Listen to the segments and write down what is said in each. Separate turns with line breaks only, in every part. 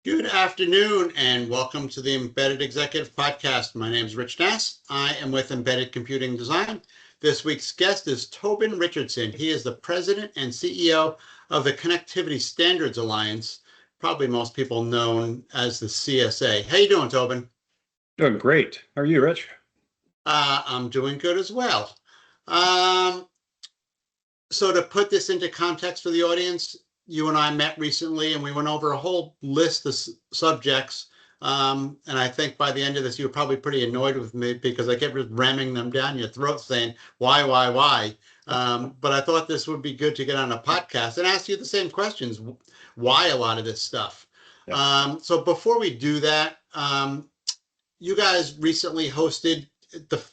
Good afternoon and welcome to the Embedded Executive Podcast. My name is Rich Nass. I am with Embedded Computing Design. This week's guest is Tobin Richardson. He is the president and CEO of the Connectivity Standards Alliance, probably most people known as the CSA. How you doing, Tobin?
Doing great. How are you, Rich?
I'm doing good as well. Um, so to put this into context for the audience, you and I met recently and we went over a whole list of subjects. And I think by the end of this, you were probably pretty annoyed with me because I kept ramming them down your throat saying, why? But I thought this would be good to get on a podcast and ask you the same questions. Why a lot of this stuff?
Yeah.
So before we do that, you guys recently hosted the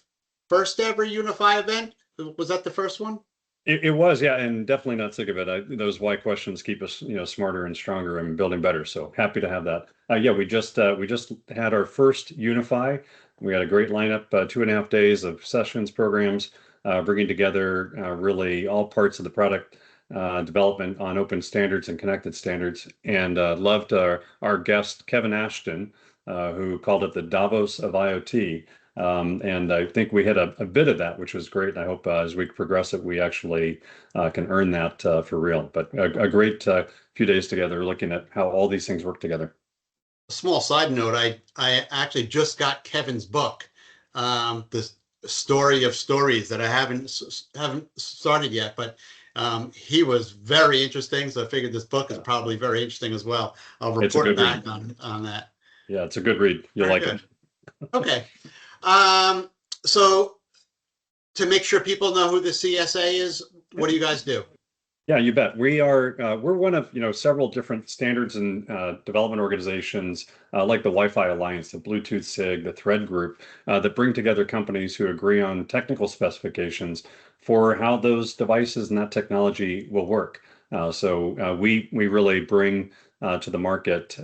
first ever Unify event. Was that the first one?
It was, yeah, and definitely not sick of it. Those why questions keep us, smarter and stronger and building better. So happy to have that. Yeah, we just had our first Unify. We had a great lineup, 2.5 days of sessions, programs, bringing together really all parts of the product development on open standards and connected standards. And loved our guest Kevin Ashton, who called it the Davos of IoT. And I think we had a bit of that, which was great. And I hope as we progress it, we actually can earn that for real. But a great few days together looking at how all these things work together.
Small side note, I actually just got Kevin's book, the story of stories that I haven't started yet, but he was very interesting. So I figured this book is probably very interesting as well. I'll
It's a
report
good
back
read.
on that.
Yeah, it's a good read. You'll
Very
like it.
good. Okay. Um, so to make sure people know who the CSA is, what do you guys do?
Yeah, you bet. We're one of several different standards and development organizations like the Wi-Fi Alliance, the Bluetooth SIG, the Thread Group that bring together companies who agree on technical specifications for how those devices and that technology will work. We really bring to the market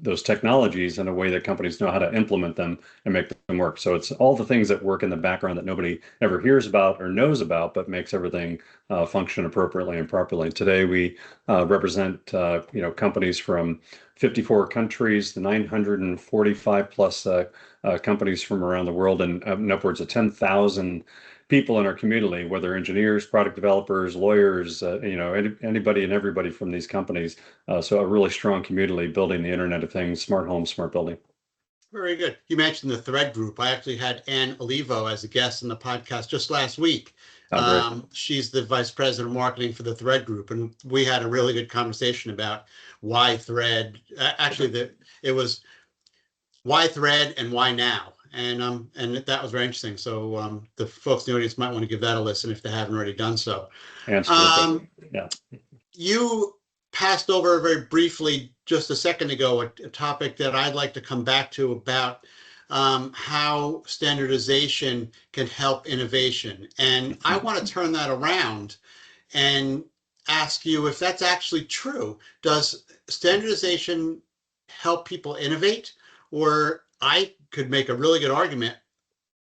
those technologies in a way that companies know how to implement them and make them work. So it's all the things that work in the background that nobody ever hears about or knows about, but makes everything function appropriately and properly. Today, we represent companies from 54 countries, the 945 plus companies from around the world, and upwards of 10,000 people in our community, whether engineers, product developers, lawyers, anybody and everybody from these companies. So a really strong community building the Internet of Things, smart home, smart building.
Very good. You mentioned the Thread Group. I actually had Ann Olivo as a guest in the podcast just last week.
Oh, great.
She's the vice president of marketing for the Thread Group, and we had a really good conversation about why Thread. Actually, it was why Thread and why now, and that was very interesting. So the folks in the audience might want to give that a listen if they haven't already done so.
And terrific. Yeah.
You passed over very briefly just a second ago a topic that I'd like to come back to about how standardization can help innovation. And I want to turn that around and ask you if that's actually true. Does standardization help people innovate? Or I could make a really good argument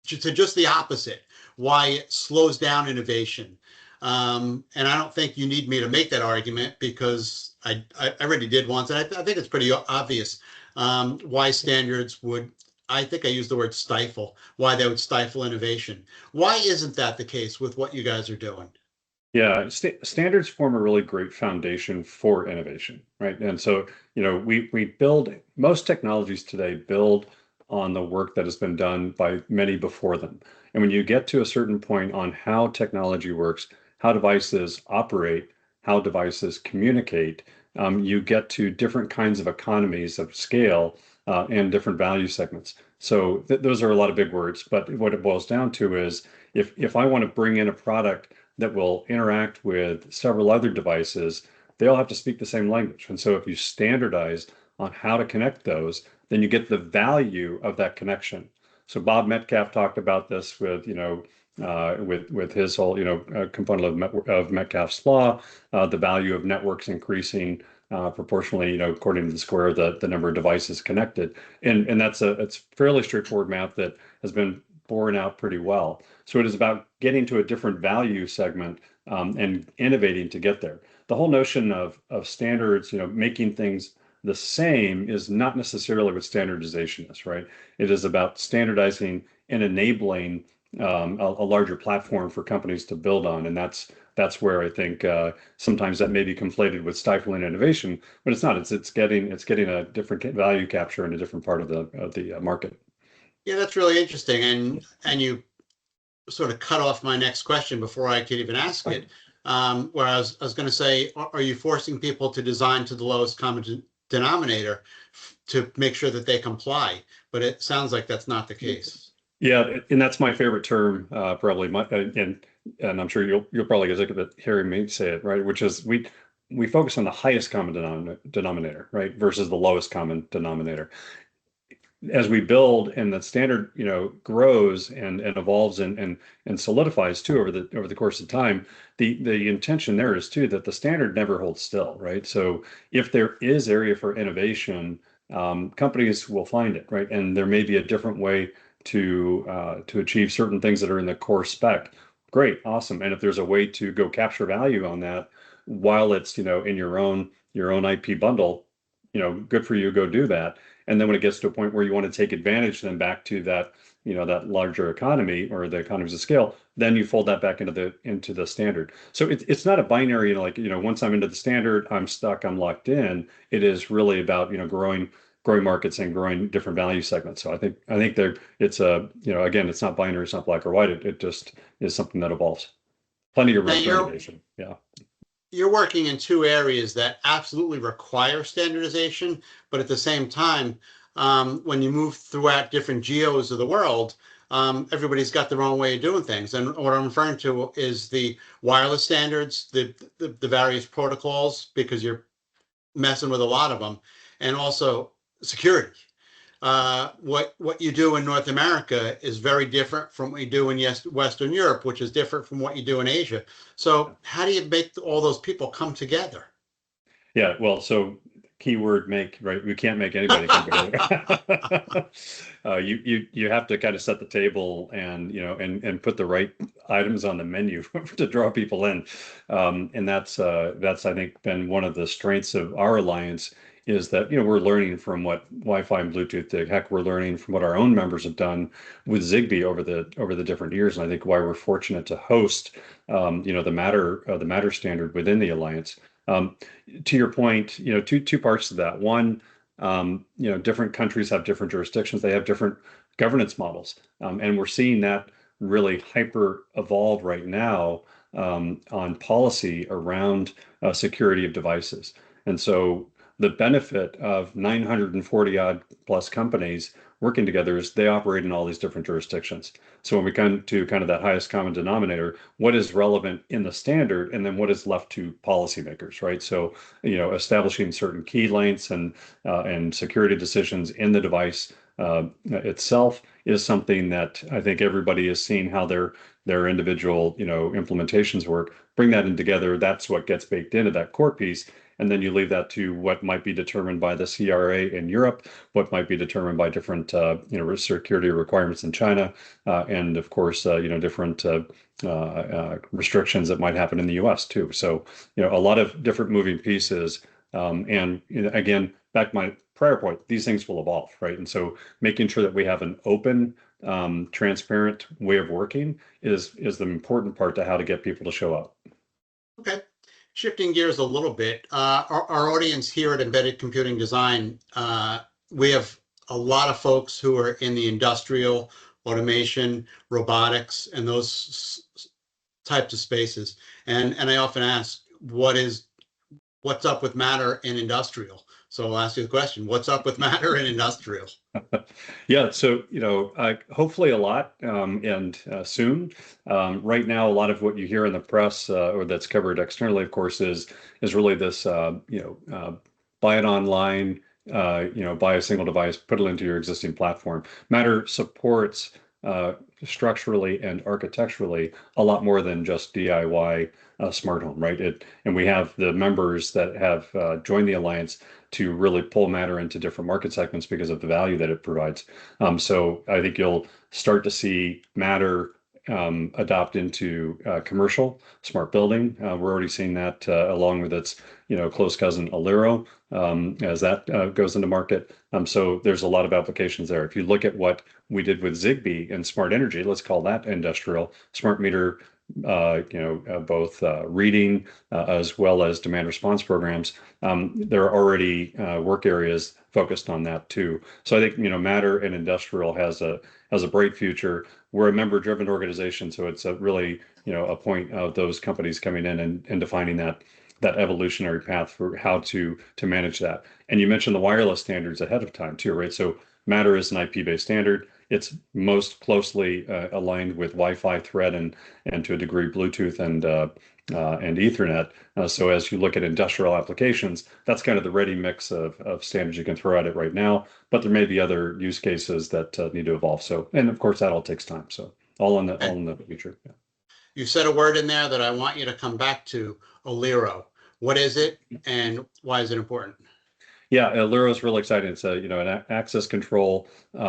to just the opposite, why it slows down innovation. And I don't think you need me to make that argument because I already did once. And I think it's pretty obvious why standards would, I think I used the word stifle, why they would stifle innovation. Why isn't that the case with what you guys are doing?
Yeah, standards form a really great foundation for innovation, right? And so, we build most technologies today build on the work that has been done by many before them. And when you get to a certain point on how technology works, how devices operate, how devices communicate, you get to different kinds of economies of scale and different value segments. So those are a lot of big words, but what it boils down to is if I want to bring in a product that will interact with several other devices, they all have to speak the same language. And so if you standardize on how to connect those, then you get the value of that connection. So Bob Metcalf talked about this with, with his whole, component of Metcalf's law, the value of networks increasing proportionally, according to the square of the number of devices connected. And it's fairly straightforward math that has been borne out pretty well. So it is about getting to a different value segment and innovating to get there. The whole notion of standards, making things the same is not necessarily what standardization is, right? It is about standardizing and enabling a larger platform for companies to build on, and that's where I think sometimes that may be conflated with stifling innovation, but it's not. It's getting a different value capture in a different part of the market.
Yeah, that's really interesting. And you sort of cut off my next question before I could even ask it. Where I was going to say, are you forcing people to design to the lowest common denominator to make sure that they comply? But it sounds like that's not the case.
Yeah, and that's my favorite term, probably. And I'm sure you'll probably get sick of it hearing me say it, right? Which is we focus on the highest common denominator, right, versus the lowest common denominator. As we build and the standard, grows and evolves and solidifies too over the course of time, the intention there is too that the standard never holds still, right? So if there is area for innovation, companies will find it, right? And there may be a different way to achieve certain things that are in the core spec. Great, awesome. And if there's a way to go capture value on that while it's, in your own IP bundle, good for you, go do that. And then when it gets to a point where you want to take advantage, then back to that, that larger economy or the economies of scale, then you fold that back into the standard. So it's not a binary, once I'm into the standard, I'm stuck, I'm locked in. It is really about, growing markets and growing different value segments. So I think there it's again, it's not binary, it's not black or white. It just is something that evolves. Plenty of
Now
room for innovation. Yeah.
you're working in two areas that absolutely require standardization, but at the same time, when you move throughout different geos of the world, everybody's got their own way of doing things. And what I'm referring to is the wireless standards, the various protocols, because you're messing with a lot of them, and also security. What you do in North America is very different from what you do in Western Europe, which is different from what you do in Asia. So how do you make all those people come together?
Yeah, well, so keyword make, right? We can't make anybody come together. You have to kind of set the table and and put the right items on the menu to draw people in. And that's I think been one of the strengths of our alliance is that we're learning from what Wi-Fi and Bluetooth did. Heck, we're learning from what our own members have done with Zigbee over the different years. And I think why we're fortunate to host the Matter standard within the alliance. To your point, two parts to that. One, different countries have different jurisdictions. They have different governance models, and we're seeing that really hyper evolve right now on policy around security of devices. And so the benefit of 940 odd plus companies working together is they operate in all these different jurisdictions. So when we come to kind of that highest common denominator, what is relevant in the standard, and then what is left to policymakers, right? So establishing certain key lengths and security decisions in the device itself is something that I think everybody is seeing how their individual implementations work. Bring that in together. That's what gets baked into that core piece. And then you leave that to what might be determined by the CRA in Europe, what might be determined by different, security requirements in China, and of course, different restrictions that might happen in the U.S. too. So, a lot of different moving pieces. And again, back to my prior point, these things will evolve, right? And so, making sure that we have an open, transparent way of working is the important part to how to get people to show up.
Okay. Shifting gears a little bit, our audience here at Embedded Computing Design, we have a lot of folks who are in the industrial, automation, robotics, and those types of spaces. And I often ask, what's up with Matter in industrial? So I'll ask you the question, what's up with Matter in industrial?
Yeah, so hopefully a lot, and soon. Right now, a lot of what you hear in the press or that's covered externally, of course, is really this buy it online, buy a single device, put it into your existing platform. Matter supports structurally and architecturally a lot more than just DIY smart home, right? And we have the members that have joined the alliance to really pull Matter into different market segments because of the value that it provides. So I think you'll start to see Matter adopt into commercial smart building. We're already seeing that along with its, close cousin Alero as that goes into market. So there's a lot of applications there. If you look at what we did with Zigbee and smart energy, let's call that industrial smart meter, both reading as well as demand response programs. There are already work areas focused on that too. So I think, Matter and industrial has a bright future. We're a member-driven organization, so it's a really, a point of those companies coming in and defining that evolutionary path for how to manage that. And you mentioned the wireless standards ahead of time too, right? So Matter is an IP-based standard. It's most closely aligned with Wi-Fi, Thread, and to a degree Bluetooth and Ethernet. So as you look at industrial applications, that's kind of the ready mix of standards you can throw at it right now. But there may be other use cases that need to evolve. So, and of course, that all takes time. So all in the future. Yeah.
You said a word in there that I want you to come back to, Olero. What is it and why is it important?
Yeah, Luro is really exciting. It's an access control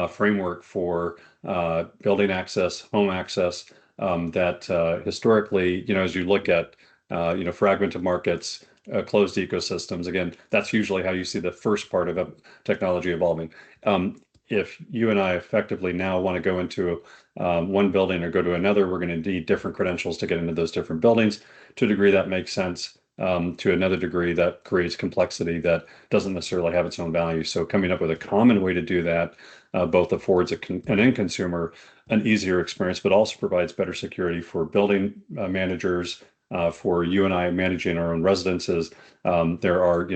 framework for building access, home access that historically, as you look at fragmented markets, closed ecosystems. Again, that's usually how you see the first part of technology evolving. If you and I effectively now want to go into one building or go to another, we're going to need different credentials to get into those different buildings. To a degree, that makes sense. To another degree, that creates complexity that doesn't necessarily have its own value. So coming up with a common way to do that both affords an end consumer an easier experience, but also provides better security for building managers, for you and I managing our own residences. There are,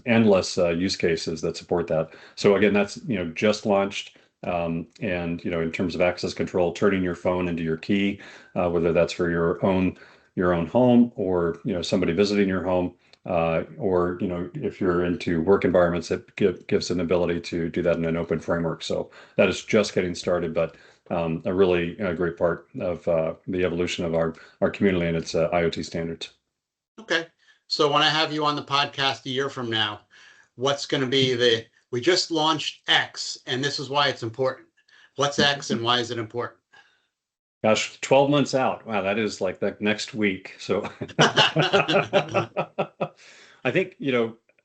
endless use cases that support that. So again, that's, just launched. And, in terms of access control, turning your phone into your key, whether that's for your own home or somebody visiting your home, or if you're into work environments, it gives an ability to do that in an open framework. So that is just getting started, but a really great part of the evolution of our community and its IoT standards.
Okay. So when I have you on the podcast a year from now, what's going to be we just launched X and this is why it's important. What's X and why is it important?
Gosh, 12 months out. Wow, that is like the next week. So I think,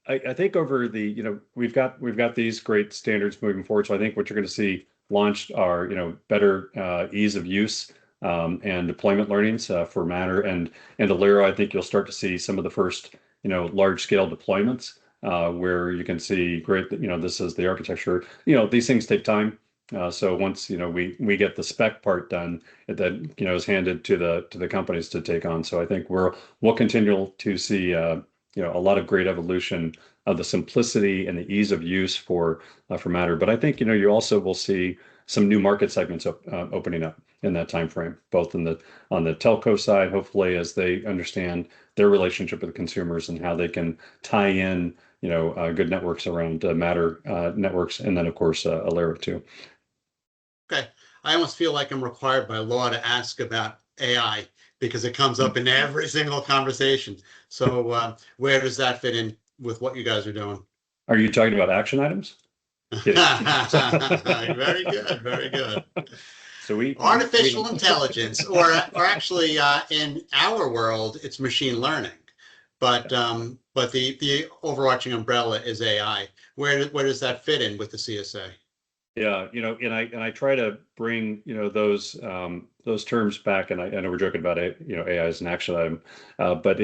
I think over the, we've got these great standards moving forward. So I think what you're going to see launched are, better ease of use and deployment learnings for Matter and Alero. I think you'll start to see some of the first, large scale deployments where you can see great, this is the architecture. These things take time. So once we get the spec part done, it then is handed to the companies to take on. So I think we'll continue to see a lot of great evolution of the simplicity and the ease of use for Matter. But I think you also will see some new market segments opening up in that time frame, both on the telco side, hopefully as they understand their relationship with the consumers and how they can tie in good networks around Matter networks, and then of course Alero too.
Okay. I almost feel like I'm required by law to ask about AI because it comes up in every single conversation. So where does that fit in with what you guys are doing?
Are you talking about action items?
Very good. Very good.
So
artificial intelligence, or actually in our world, it's machine learning. But the overarching umbrella is AI. Where does that fit in with the CSA?
Yeah, and I try to bring those terms back, and I know we're joking about it, AI is an action item, but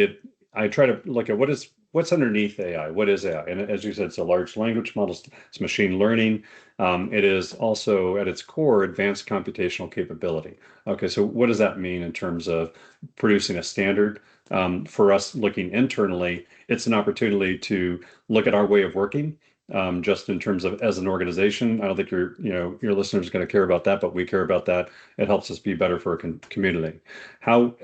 I try to look at what's underneath AI. What is AI? And as you said, it's a large language model, it's machine learning. It is also at its core advanced computational capability. Okay, so what does that mean in terms of producing a standard? For us looking internally, it's an opportunity to look at our way of working. Just in terms of as an organization, I don't think your listeners are going to care about that, but we care about that. It helps us be better for a community. How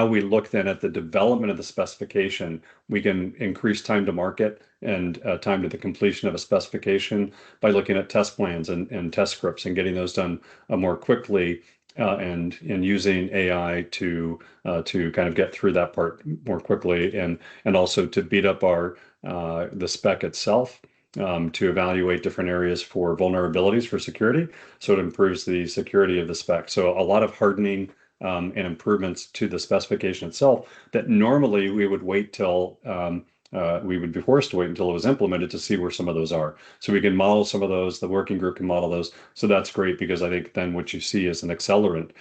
we look then at the development of the specification, we can increase time to market and time to the completion of a specification by looking at test plans and test scripts and getting those done more quickly. And using AI to kind of get through that part more quickly, and also to beat up the spec itself. To evaluate different areas for vulnerabilities for security. So it improves the security of the spec. So a lot of hardening and improvements to the specification itself that normally we would wait till we would be forced to wait until it was implemented to see where some of those are. So we can model some of those, the working group can model those. So that's great because I think then what you see is an accelerant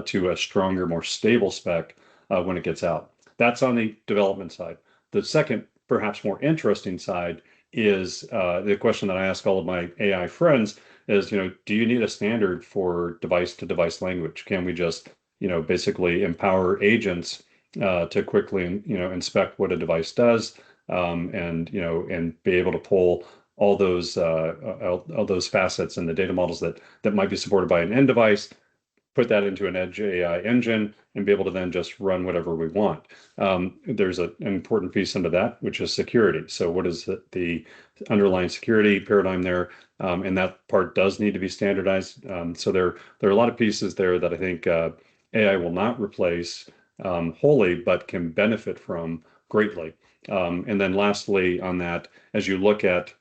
to a stronger, more stable spec when it gets out. That's on the development side. The second, perhaps more interesting side is the question that I ask all of my AI friends is, do you need a standard for device to device language? Can we just, basically empower agents to quickly, inspect what a device does, and be able to pull all those facets and the data models that might be supported by an end device, put that into an edge AI engine, and be able to then just run whatever we want. There's an important piece into that, which is security. So what is the underlying security paradigm there? And that part does need to be standardized. So there are a lot of pieces there that I think AI will not replace wholly, but can benefit from greatly. And then lastly on that, as you look at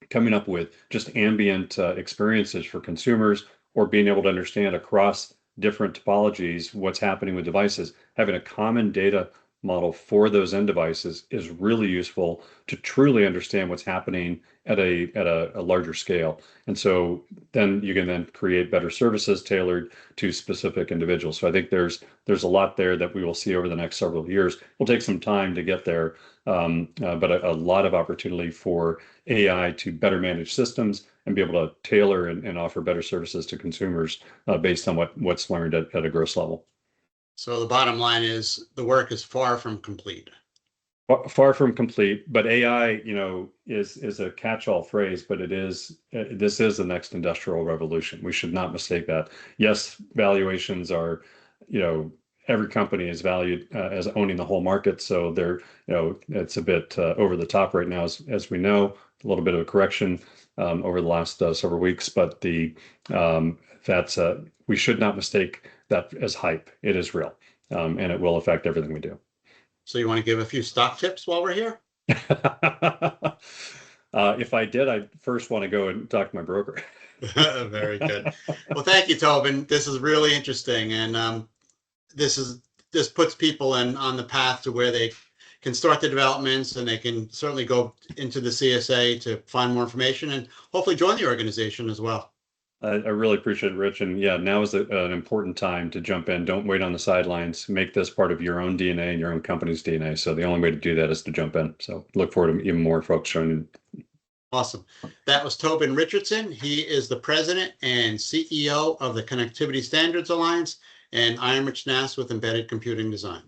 coming up with just ambient experiences for consumers or being able to understand across different topologies what's happening with devices, having a common data model for those end devices is really useful to truly understand what's happening at a larger scale. And so then you can then create better services tailored to specific individuals. So I think there's a lot there that we will see over the next several years. We'll take some time to get there, but a lot of opportunity for AI to better manage systems and be able to tailor and offer better services to consumers based on what's learned at a gross level.
So the bottom line is the work is far from complete.
Far from complete, but AI, is a catch-all phrase, but this is the next industrial revolution. We should not mistake that. Yes, valuations are, every company is valued as owning the whole market, so it's a bit over the top right now, as we know. A little bit of a correction over the last several weeks, but we should not mistake that as hype. It is real, and it will affect everything we do.
So you want to give a few stock tips while we're here?
If I did, I'd first want to go and talk to my broker.
Very good. Well, thank you, Tobin. This is really interesting, and this puts people on the path to where they can start the developments, and they can certainly go into the CSA to find more information and hopefully join the organization as well.
I really appreciate it, Rich. And yeah, now is an important time to jump in. Don't wait on the sidelines. Make this part of your own DNA and your own company's DNA. So the only way to do that is to jump in. So look forward to even more folks joining.
Awesome. That was Tobin Richardson. He is the president and CEO of the Connectivity Standards Alliance, and I am Rich Nass with Embedded Computing Design.